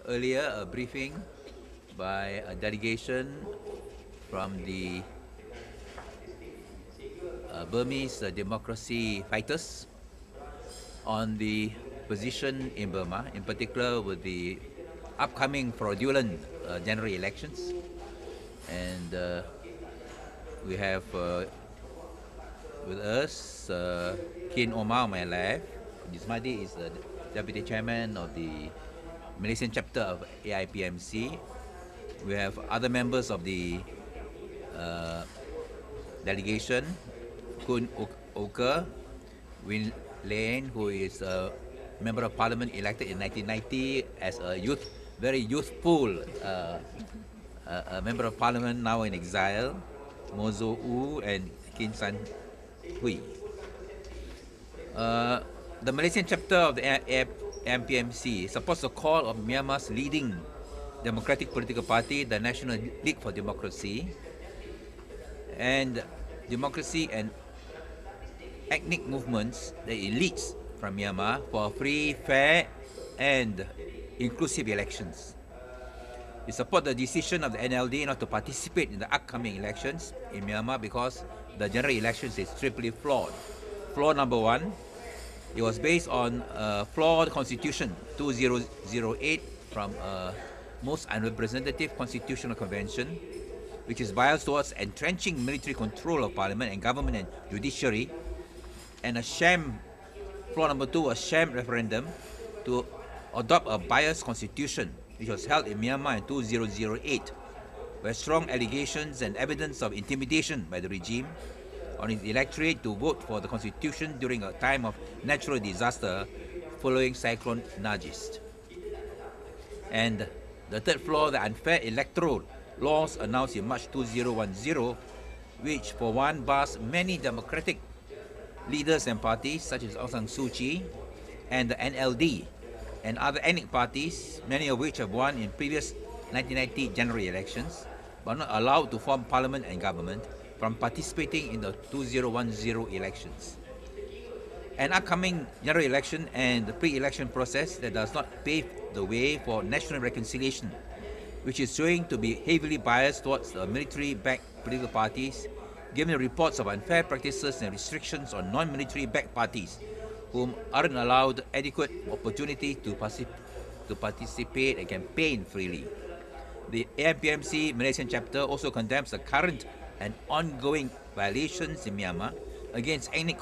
earlier a briefing by a delegation from the Burmese democracy fighters on the position in Burma, in particular with the upcoming fraudulent general elections. And we have with us Kin Omar on my left. Jismadi is the Deputy Chairman of the Malaysian chapter of AIPMC. We have other members of the delegation, Kun Oka, Win Lane, who is a member of parliament elected in 1990 as a very youthful a member of parliament now in exile, Mozo Wu and Kin San Hui. The Malaysian chapter of the AIPMC supports the call of Myanmar's leading democratic political party, the National League for Democracy, and democracy and ethnic movements, the elites from Myanmar, for free, fair, and inclusive elections. We support the decision of the NLD not to participate in the upcoming elections in Myanmar because the general elections is triply flawed. Flaw number one, it was based on a flawed constitution 2008 from a most unrepresentative constitutional convention, which is biased towards entrenching military control of parliament and government and judiciary, and a sham, flaw number two, a sham referendum to adopt a biased constitution, which was held in Myanmar in 2008, where strong allegations and evidence of intimidation by the regime on its electorate to vote for the constitution during a time of natural disaster following Cyclone Nargis. And the third flaw, the unfair electoral laws announced in March 2010, which for one bars many democratic leaders and parties such as Aung San Suu Kyi and the NLD and other ethnic parties, many of which have won in previous 1990 general elections, but not allowed to form parliament and government, from participating in the 2010 elections. An upcoming general election and the pre-election process that does not pave the way for national reconciliation, which is showing to be heavily biased towards the military-backed political parties, given the reports of unfair practices and restrictions on non-military-backed parties, whom aren't allowed adequate opportunity to participate and campaign freely. The AIPMC Malaysian chapter also condemns the current and ongoing violations in Myanmar against ethnic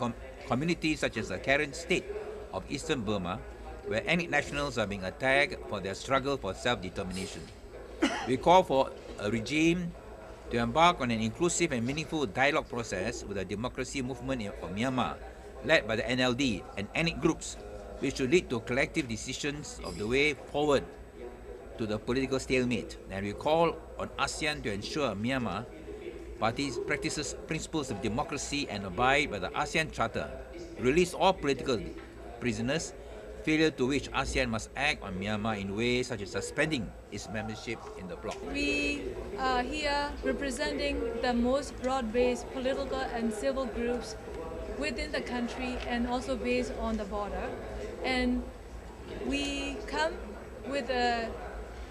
communities such as the Karen state of Eastern Burma, where ethnic nationals are being attacked for their struggle for self-determination. We call for a regime to embark on an inclusive and meaningful dialogue process with the democracy movement of Myanmar, led by the NLD and ethnic groups, which should lead to collective decisions of the way forward to the political stalemate. And we call on ASEAN to ensure Myanmar parties practices principles of democracy and abide by the ASEAN Charter, release all political prisoners, failure to which ASEAN must act on Myanmar in ways such as suspending its membership in the bloc. We are here representing the most broad-based political and civil groups within the country and also based on the border. And we come with a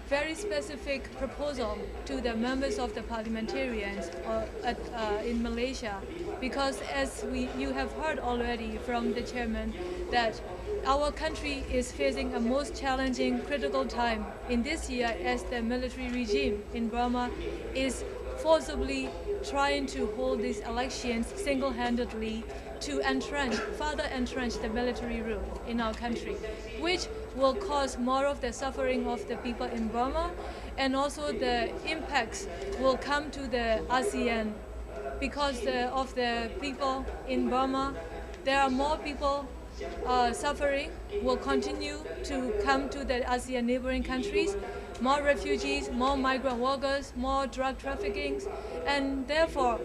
very specific proposal to the members of the parliamentarians in Malaysia, because as you have heard already from the chairman that our country is facing a most challenging critical time in this year as the military regime in Burma is forcibly trying to hold these elections single-handedly to further entrench the military rule in our country, which will cause more of the suffering of the people in Burma, and also the impacts will come to the ASEAN because of the people in Burma. There are more people suffering, will continue to come to the ASEAN neighboring countries, more refugees, more migrant workers, more drug trafficking, and therefore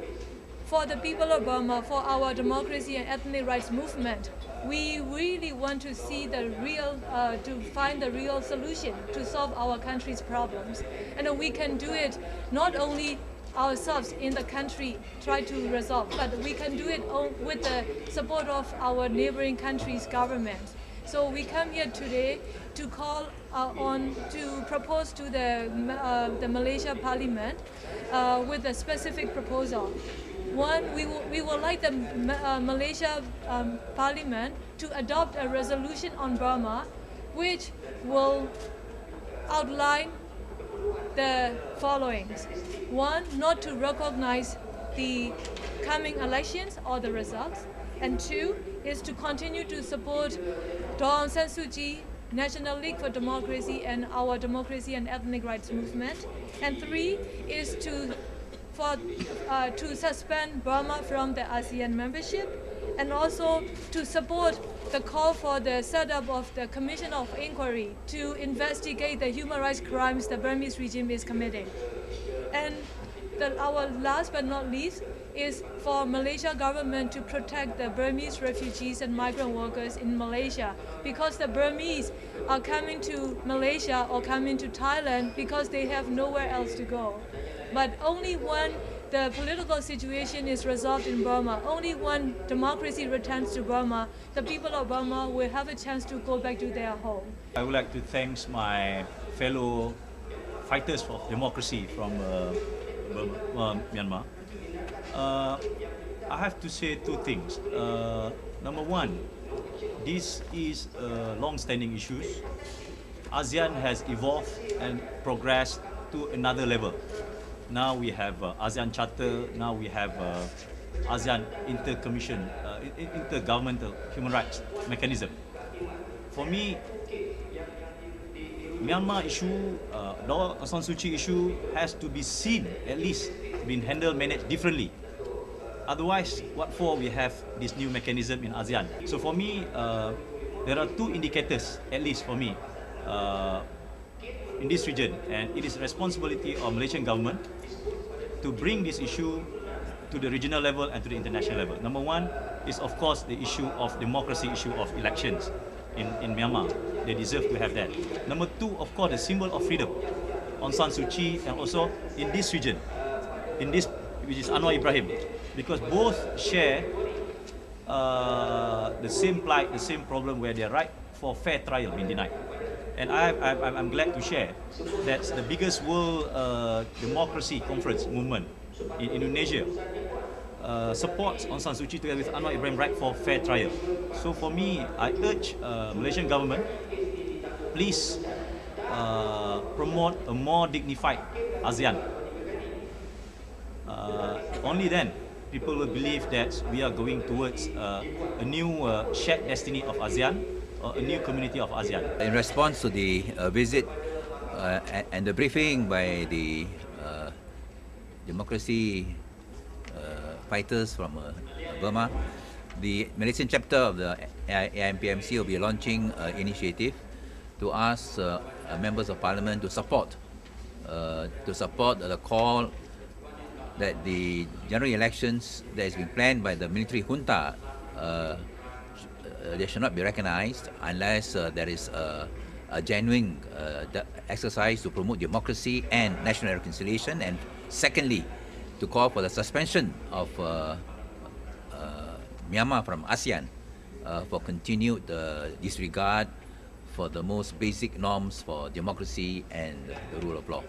for the people of Burma, for our democracy and ethnic rights movement, we really want to see to find the real solution to solve our country's problems. And we can do it not only ourselves in the country try to resolve, but we can do it with the support of our neighboring countries' governments. So we come here today to call to propose to the Malaysia Parliament with a specific proposal. One, we would like the Malaysia Parliament to adopt a resolution on Burma, which will outline the following. One, not to recognize the coming elections or the results. And two, is to continue to support Daw Aung San Suu Kyi, National League for Democracy, and our democracy and ethnic rights movement. And three is to suspend Burma from the ASEAN membership, and also to support the call for the setup of the Commission of Inquiry to investigate the human rights crimes the Burmese regime is committing. And our last but not least is for Malaysia government to protect the Burmese refugees and migrant workers in Malaysia, because the Burmese are coming to Malaysia or coming to Thailand because they have nowhere else to go. But only when the political situation is resolved in Burma, only when democracy returns to Burma, the people of Burma will have a chance to go back to their home. I would like to thank my fellow fighters for democracy from Burma, Myanmar. I have to say two things. Number one, this is long-standing issues. ASEAN has evolved and progressed to another level. Now we have ASEAN Charter, now we have ASEAN Intergovernmental Human Rights Mechanism. For me, Myanmar issue, Daw Aung San Suu Kyi issue has to be seen, at least been handled, managed differently. Otherwise, what for we have this new mechanism in ASEAN? So for me, there are two indicators, at least for me, in this region, and it is responsibility of Malaysian government to bring this issue to the regional level and to the international level. Number one is, of course, the issue of democracy, issue of elections in Myanmar. They deserve to have that. Number two, of course, the symbol of freedom, Aung San Suu Kyi, and also in this region, which is Anwar Ibrahim, because both share the same plight, the same problem, where their right for fair trial been denied. And I'm glad to share that's the biggest world democracy conference movement in Indonesia supports Aung San Suu Kyi together with Anwar Ibrahim right for fair trial. So for me, I urge Malaysian government, please promote a more dignified ASEAN. Only then people will believe that we are going towards a new shared destiny of ASEAN, or a new community of ASEAN. In response to the visit and the briefing by the democracy fighters from Burma, the Malaysian chapter of the AIPMC will be launching an initiative to ask members of parliament to support the call that the general elections that has been planned by the military junta, they should not be recognized unless there is a genuine exercise to promote democracy and national reconciliation. And secondly, to call for the suspension of Myanmar from ASEAN for continued disregard for the most basic norms for democracy and the rule of law.